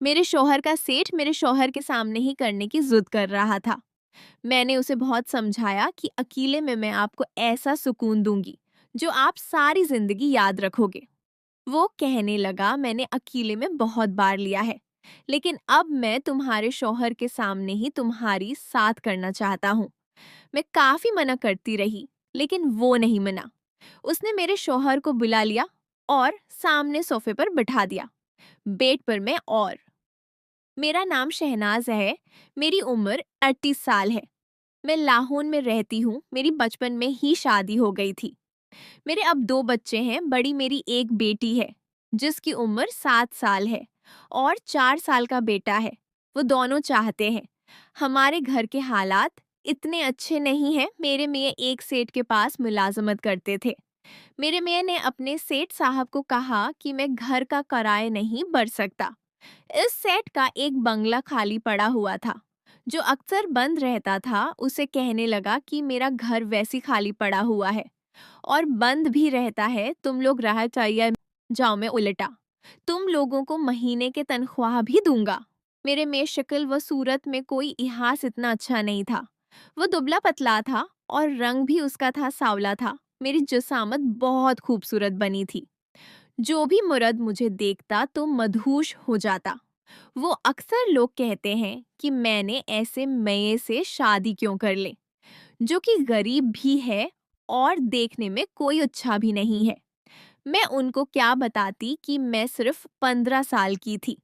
मेरे शौहर का सेठ मेरे शौहर के सामने ही करने की जिद कर रहा था। मैंने उसे बहुत समझाया कि अकेले में मैं आपको ऐसा सुकून दूंगी जो आप सारी जिंदगी याद रखोगे। वो कहने लगा, मैंने अकेले में बहुत बार लिया है, लेकिन अब मैं तुम्हारे शौहर के सामने ही तुम्हारी साथ करना चाहता हूँ। मैं काफी मना करती रही, लेकिन वो नहीं मना। उसने मेरे शौहर को बुला लिया और सामने सोफे पर बिठा दिया, बेड पर मैं और मेरा नाम शहनाज है। मेरी उम्र 38 साल है। मैं लाहौर में रहती हूँ। मेरी बचपन में ही शादी हो गई थी। मेरे अब 2 बच्चे हैं। बड़ी मेरी एक बेटी है जिसकी उम्र 7 साल है और 4 साल का बेटा है। वो दोनों चाहते हैं। हमारे घर के हालात इतने अच्छे नहीं हैं। मेरे मियाँ एक सेठ के पास मुलाजमत करते थे। मेरे मियाँ ने अपने सेठ साहब को कहा कि मैं घर का किराया नहीं भर सकता। इस सेठ का एक बंगला खाली पड़ा हुआ था जो अक्सर बंद रहता था। उसे कहने लगा कि मेरा घर वैसी खाली पड़ा हुआ है और बंद भी रहता है। तुम लोग राह चाहिए जाओ। मैं उलटा तुम लोगों को महीने के तनख्वाह भी दूंगा। मेरे में शक्ल व सूरत में कोई इहास इतना अच्छा नहीं था। वो दुबला पतला था और रंग भी उसका था सांवला था। मेरी जिसामत बहुत खूबसूरत बनी थी। जो भी मुर्द मुझे देखता तो मदहोश हो जाता। वो अक्सर लोग कहते हैं कि मैंने ऐसे मये से शादी क्यों कर ले जो कि गरीब भी है और देखने में कोई अच्छा भी नहीं है। मैं उनको क्या बताती कि मैं सिर्फ 15 साल की थी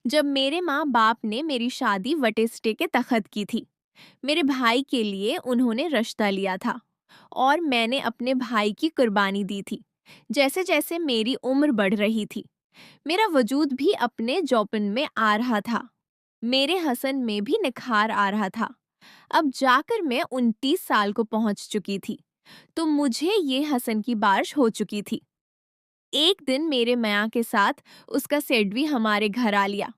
जब मेरे माँ बाप ने मेरी शादी वटेस्टे के तखत की थी। मेरे भाई के लिए उन्होंने रिश्ता लिया था और मैंने अपने भाई की कुर्बानी दी थी। जैसे जैसे मेरी उम्र बढ़ रही थी, मेरा वजूद भी अपने जौपन में आ रहा था। मेरे हसन में भी निखार आ रहा था। अब जाकर मैं 29 साल को पहुंच चुकी थी, तो मुझे ये हसन की बारिश हो चुकी थी। एक दिन मेरे माँ के साथ उसका सेठ भी हमारे घर आ लिया।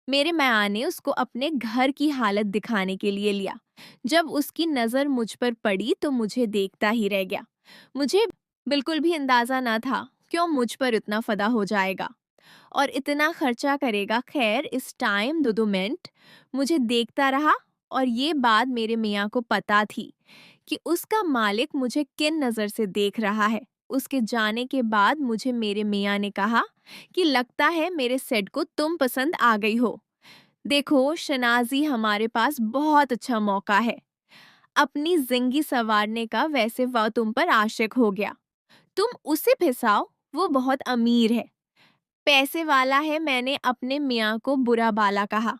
मेरे माँ ने उसको अपने घर की हालत दिखाने के लिए लिया। जब उसकी नज़र मुझ पर पड़ी तो मुझे देखता ही रह गया। मुझे बिल्कुल भी अंदाजा ना था क्यों मुझ पर इतना फदा हो जाएगा और इतना खर्चा करेगा। खैर, इस टाइम 2 मिनट मुझे देखता रहा और ये बात मेरे मियाँ को पता थी कि उसका मालिक मुझे किन नज़र से देख रहा है। उसके जाने के बाद मुझे मेरे मियाँ ने कहा कि लगता है मेरे सेठ को तुम पसंद आ गई हो। देखो शनाजी, हमारे पास बहुत अच्छा मौका है अपनी जिंदगी संवारने का। वैसे वह तुम पर आशिक हो गया। तुम उसे फिसाओ, वो बहुत अमीर है, पैसे वाला है। मैंने अपने मियाँ को बुरा बाला कहा।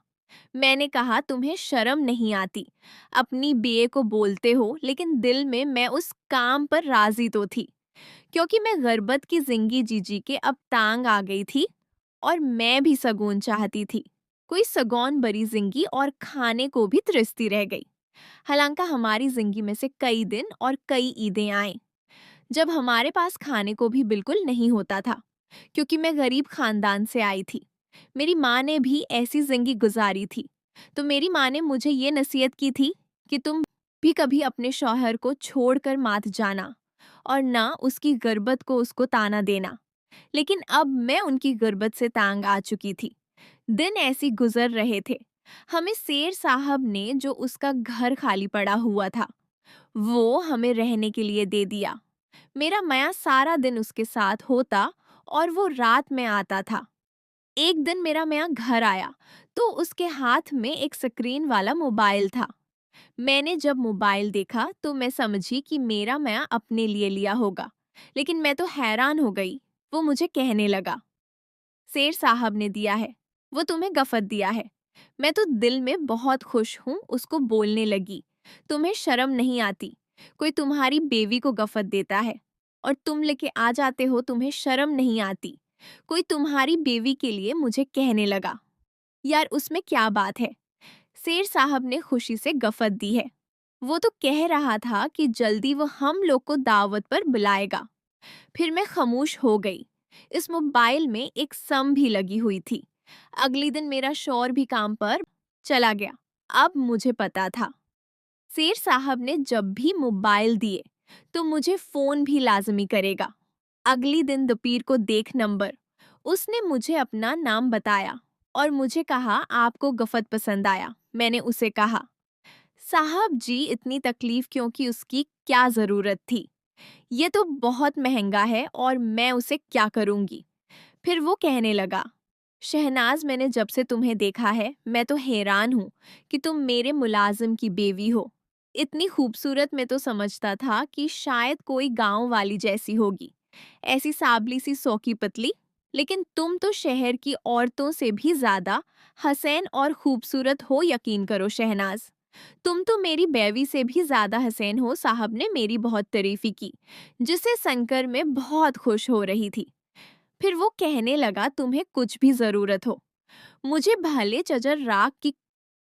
मैंने कहा, तुम्हें शर्म नहीं आती? अपनी बीए को बोलते हो, लेकिन दिल में मैं उस काम पर राजी तो थी क्योंकि मैं गुर्बत की जिंदगी जी जी के अब तांग आ गई थी और मैं भी सगुन चाहती थी। कोई सगौन बरी जिंदगी और खाने को भी तृस्ती रह गई। हालांकि हमारी जिंदगी में से कई दिन और कई ईदें आए जब हमारे पास खाने को भी बिल्कुल नहीं होता था क्योंकि मैं गरीब खानदान से आई थी। मेरी माँ ने भी ऐसी जिंदगी गुजारी थी। तो मेरी माँ ने मुझे ये नसीहत की थी कि तुम भी कभी अपने शौहर को छोड़कर मत जाना और ना उसकी गुर्बत को उसको ताना देना। लेकिन अब मैं उनकी गुर्बत से तांग आ चुकी थी। दिन ऐसी गुजर रहे थे। हमें शेर साहब ने जो उसका घर खाली पड़ा हुआ था वो हमें रहने के लिए दे दिया। मेरा माया सारा दिन उसके साथ होता और वो रात में आता था। एक दिन मेरा मियाँ घर आया तो उसके हाथ में एक स्क्रीन वाला मोबाइल था। मैंने जब मोबाइल देखा तो मैं समझी कि मेरा मियाँ अपने लिए लिया होगा, लेकिन मैं तो हैरान हो गई। वो मुझे कहने लगा, शेर साहब ने दिया है, वो तुम्हें गफत दिया है। मैं तो दिल में बहुत खुश हूँ। उसको बोलने लगी, तुम्हें शर्म नहीं आती? कोई तुम्हारी बेवी को गफत देता है और तुम लेके आ जाते हो, तुम्हें शर्म नहीं आती? कोई तुम्हारी बेवी के लिए मुझे कहने लगा। यार, उसमें क्या बात है? शेर साहब ने खुशी से गफत दी है। वो तो कह रहा था कि जल्दी वो हम लोग को दावत पर बुलाएगा। फिर मैं खामोश हो गई। इस मोबाइल में एक सम भी लगी हुई थी। अगले दिन मेरा शौहर भी काम पर चला गया। अब मुझे पता था शेर साहब ने जब भी मोबाइल दिए तो मुझे फोन भी लाजमी करेगा। अगली दिन दोपहर को देख नंबर, उसने मुझे अपना नाम बताया। और मुझे कहा आपको गफत पसंद आया। मैंने उसे कहा साहब जी इतनी तकलीफ क्योंकि उसकी क्या जरूरत थी। ये तो बहुत महंगा है और मैं उसे क्या करूंगी। फिर वो कहने लगा शहनाज मैंने जब से तुम्हें देखा है मैं तो हैरान हूँ कि तुम मेरे मुलाजिम की बेवी हो। इतनी खूबसूरत मैं तो समझता था कि शायद कोई गांव वाली जैसी होगी, ऐसी साबली सी सौकी पतली। लेकिन तुम तो शहर की औरतों से भी ज्यादा हसीन और खूबसूरत हो, यकीन करो शहनाज। तुम तो मेरी बेवी से भी ज्यादा हसीन हो। साहब ने मेरी बहुत तारीफी की, जिसे सुनकर मैं बहुत खुश हो रही थी। फिर वो कहने लगा तुम्हें कुछ भी जरूरत हो मुझे भले चजर राख की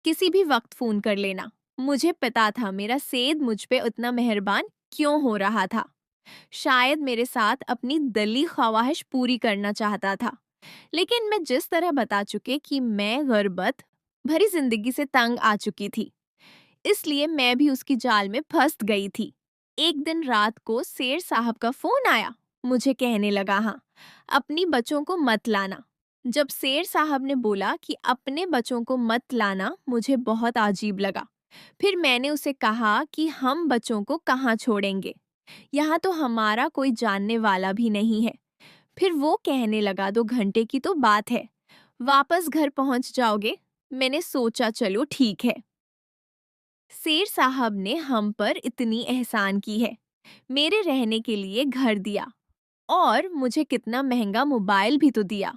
किसी भी वक्त फोन कर लेना। मुझे पता था मेरा सेद मुझ पे उतना मेहरबान क्यों हो रहा था। शायद मेरे साथ अपनी दली ख्वाहिश पूरी करना चाहता था। लेकिन मैं जिस तरह बता चुके कि मैं गुर्बत भरी जिंदगी से तंग आ चुकी थी, इसलिए मैं भी उसकी जाल में फंस गई थी। एक दिन रात को शेर साहब का फोन आया। मुझे कहने लगा हाँ, अपनी बच्चों को मत लाना। जब शेर साहब ने बोला कि अपने बच्चों को मत लाना, मुझे बहुत अजीब लगा। फिर मैंने उसे कहा कि हम बच्चों को कहाँ छोड़ेंगे, यहाँ तो हमारा कोई जानने वाला भी नहीं है। फिर वो कहने लगा 2 घंटे की तो बात है, वापस घर पहुंच जाओगे। मैंने सोचा चलो ठीक है। शेर साहब ने हम पर इतनी एहसान की है, मेरे रहने के लिए घर दिया और मुझे कितना महंगा मोबाइल भी तो दिया,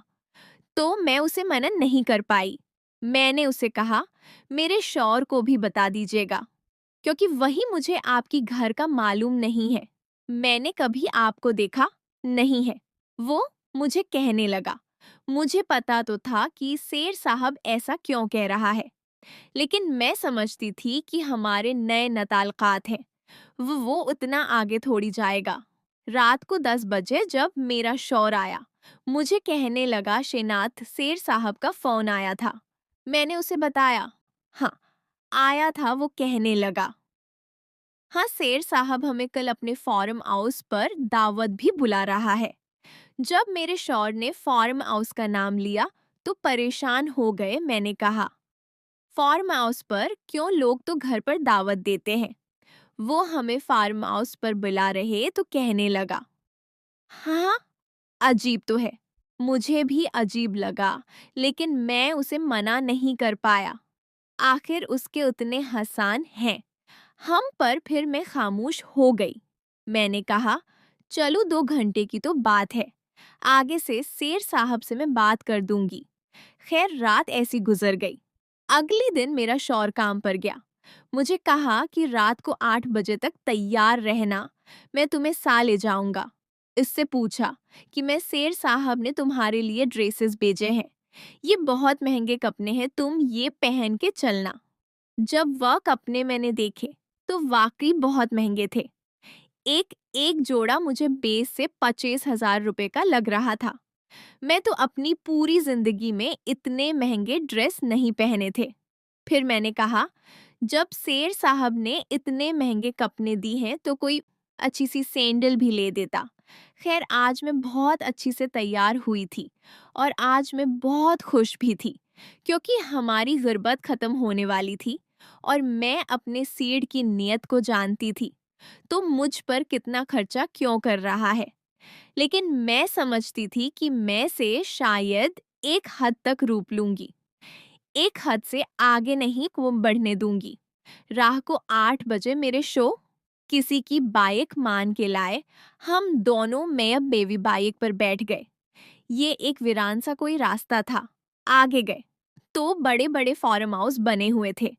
तो मैं उसे मना नहीं कर पाई। मैंने उसे कहा मेरे शौहर को भी बता दीजिएगा, क्योंकि वही मुझे आपकी घर का मालूम नहीं है। मैंने कभी आपको देखा नहीं है। वो मुझे कहने लगा मुझे पता तो था कि शेर साहब ऐसा क्यों कह रहा है, लेकिन मैं समझती थी कि हमारे नए नताल्लुकात हैं, वो उतना आगे थोड़ी जाएगा। रात को 10 बजे जब मेरा शौहर आया, मुझे कहने लगा शेनाथ शेर साहब का फोन आया था। मैंने उसे बताया हाँ आया था। वो कहने लगा हाँ शेर साहब हमें कल अपने फार्म हाउस पर दावत भी बुला रहा है। जब मेरे शौहर ने फार्म हाउस का नाम लिया तो परेशान हो गए। मैंने कहा फार्म हाउस पर क्यों, लोग तो घर पर दावत देते हैं। वो हमें फार्म हाउस पर बुला रहे तो कहने लगा हाँ अजीब तो है। मुझे भी अजीब लगा, लेकिन मैं उसे मना नहीं कर पाया। आखिर उसके उतने हसान हैं हम पर। फिर मैं खामोश हो गई। मैंने कहा चलो 2 घंटे की तो बात है, आगे से शेर साहब से मैं बात कर दूंगी। खैर रात ऐसी गुजर गई। अगले दिन मेरा शौहर काम पर गया। मुझे कहा कि रात को 8 बजे तक तैयार रहना, मैं तुम्हें सा ले जाऊंगा। इससे पूछा कि मैं शेर साहब ने तुम्हारे लिए ड्रेसेस भेजे हैं, ये बहुत महंगे कपड़े हैं, तुम ये पहन के चलना। जब वह कपड़े मैंने देखे तो वाकई बहुत महंगे थे। एक एक जोड़ा मुझे 20 से 25 हजार रुपए का लग रहा था। मैं तो अपनी पूरी जिंदगी में इतने महंगे ड्रेस नहीं पहने थे। फिर मैंने कहा जब शेर साहब ने इतने महंगे कपड़े दी हैं तो कोई अच्छी सी सैंडल भी ले देता। खैर आज मैं बहुत अच्छी से तैयार हुई थी और आज मैं बहुत खुश भी थी, क्योंकि हमारी गुर्बत खत्म होने वाली थी और मैं अपने सीड की नीयत को जानती थी। तो मुझ पर कितना खर्चा क्यों कर रहा है। लेकिन मैं समझती थी कि मैं से शायद एक हद तक रूप लूंगी, एक हद से आगे नहीं को बढ़ने दूंगी। राह को 8 बजे मेरे शो किसी की बाइक मान के लाए। हम दोनों मैं अब बेबी बाइक पर बैठ गए। ये एक वीरान सा कोई रास्ता था। आगे गए तो बड़े बड़े फार्म हाउस बने हुए थे।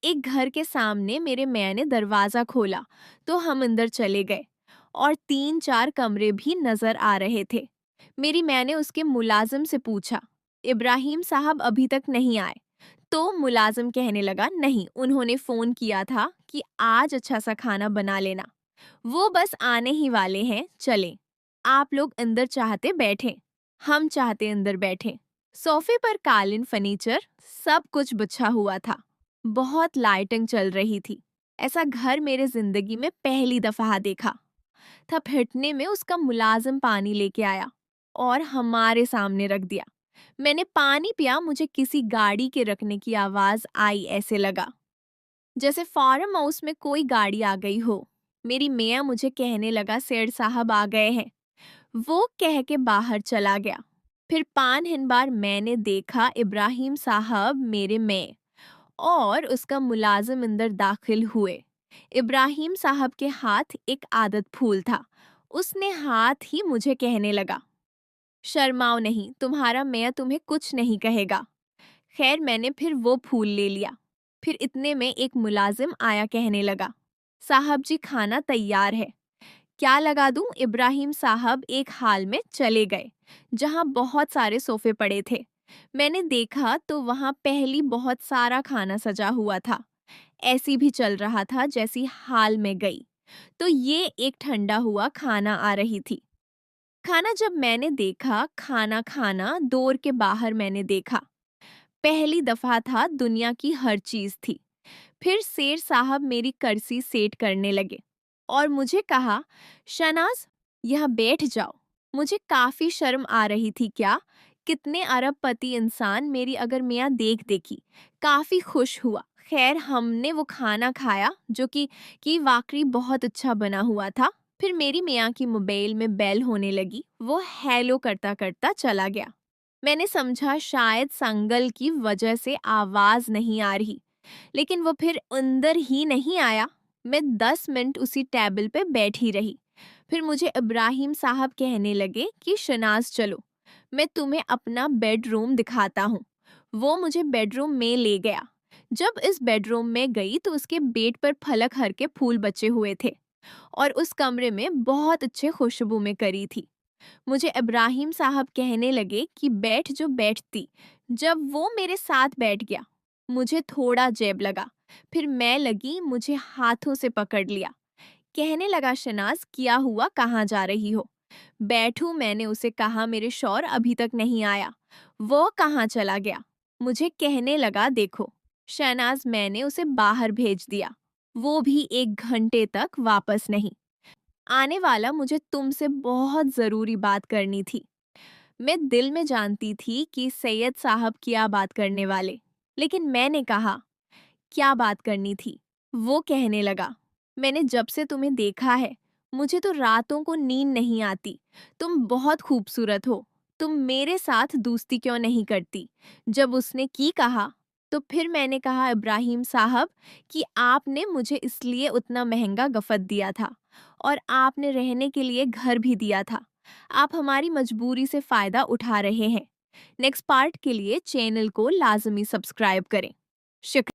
एक घर के सामने मेरे मैया ने दरवाजा खोला तो हम अंदर चले गए और 3-4 कमरे भी नजर आ रहे थे। मेरी मैया ने उसके मुलाजिम से पूछा इब्राहिम साहब अभी तक नहीं आए? तो मुलाजिम कहने लगा नहीं, उन्होंने फोन किया था कि आज अच्छा सा खाना बना लेना, वो बस आने ही वाले हैं, चलें। आप लोग अंदर चाहते बैठें, हम चाहते अंदर बैठें। सोफे पर कालीन फर्नीचर सब कुछ बिछा हुआ था। बहुत लाइटिंग चल रही थी। ऐसा घर मेरे जिंदगी में पहली दफा देखा था। फिटने में उसका मुलाजिम पानी लेके आया और हमारे सामने रख दिया। मैंने पानी पिया, मुझे किसी गाड़ी के रखने की आवाज आई, ऐसे लगा जैसे फार्म हाउस में कोई गाड़ी आ गई हो। मेरी मियाँ मुझे कहने लगा, सेठ साहब आ गए हैं। वो कह के बाहर चला गया। फिर पान हिन बार मैंने देखा इब्राहिम साहब मेरे में और उसका मुलाजिम अंदर दाखिल हुए। इब्राहिम साहब के हाथ एक आदत फूल था। उसने हाथ ही मुझे कहने लगा, शर्माओ नहीं, तुम्हारा मियाँ तुम्हें कुछ नहीं कहेगा। खैर मैंने फिर वो फूल ले लिया। फिर इतने में एक मुलाजिम आया, कहने लगा, साहब जी खाना तैयार है। क्या लगा दूं? इब्राहिम साहब एक हाल में चले गए जहां बहुत सारे सोफे पड़े थे। मैंने देखा तो वहां पहली बहुत सारा खाना सजा हुआ था। ऐसी भी चल रहा था जैसी हाल में गई। तो ये एक ठंडा हुआ खाना आ रही थी। खाना जब मैंने देखा, खाना खाना दौर के बाहर मैंने देखा। पहली दफा था, दुनिया की हर चीज थी। फिर शेर साहब मेरी कर्सी सेट करने लगे और मुझे कहा, शनाज यहाँ बैठ जाओ। मुझे काफी शर्म आ रही थी। क्या कितने अरबपति इंसान मेरी अगर मियाँ देख देखी। काफी खुश हुआ। खैर हमने वो खाना खाया जो कि वाकई बहुत अच्छा बना हुआ था। फिर मेरी मियाँ की मोबाइल में बेल होने लगी। वो हेलो करता करता चला गया। मैंने समझा शायद संगल की वजह से आवाज नहीं आ रही, लेकिन वो फिर अंदर ही नहीं आया। मैं 10 मिनट उसी टेबल पे बैठी रही। फिर मुझे इब्राहिम साहब कहने लगे कि शनाज चलो, मैं तुम्हें अपना बेडरूम दिखाता हूँ। वो मुझे बेडरूम में ले गया। जब इस बेडरूम में गई तो उसके बेड पर फलक हर के फूल बचे हुए थे और उस कमरे में बहुत अच्छे खुशबू में करी थी। मुझे इब्राहिम साहब कहने लगे कि बैठ जो बैठती। जब वो मेरे साथ बैठ गया, मुझे थोड़ा जेब लगा। फिर मैं लगी, मुझे हाथों से पकड़ लिया। कहने लगा, शनाज क्या हुआ, कहाँ जा रही हो? बैठूं, मैंने उसे कहा, मेरे शौहर अभी तक नहीं आया। वो कहाँ चला गया? मुझे कहने लगा, देखो शहनाज, मैंने उसे बाहर भेज दिया। वो भी 1 घंटे तक वापस नहीं आने वाला। मुझे तुमसे बहुत जरूरी बात करनी थी। मैं दिल में जानती थी कि सैयद साहब क्या बात करने वाले, लेकिन मैंने कहा, क्या बात करनी थी? वो कहने लगा, मैंने जब से तुम्हें देखा है, मुझे तो रातों को नींद नहीं आती। तुम बहुत खूबसूरत हो। तुम मेरे साथ दोस्ती क्यों नहीं करती? जब उसने की कहा, तो फिर मैंने कहा, इब्राहिम साहब, कि आपने मुझे इसलिए उतना महंगा गफत दिया था और आपने रहने के लिए घर भी दिया था। आप हमारी मजबूरी से फायदा उठा रहे हैं। नेक्स्ट पार्ट के लिए चैनल को लाजमी सब्सक्राइब करें। शुक्रिया।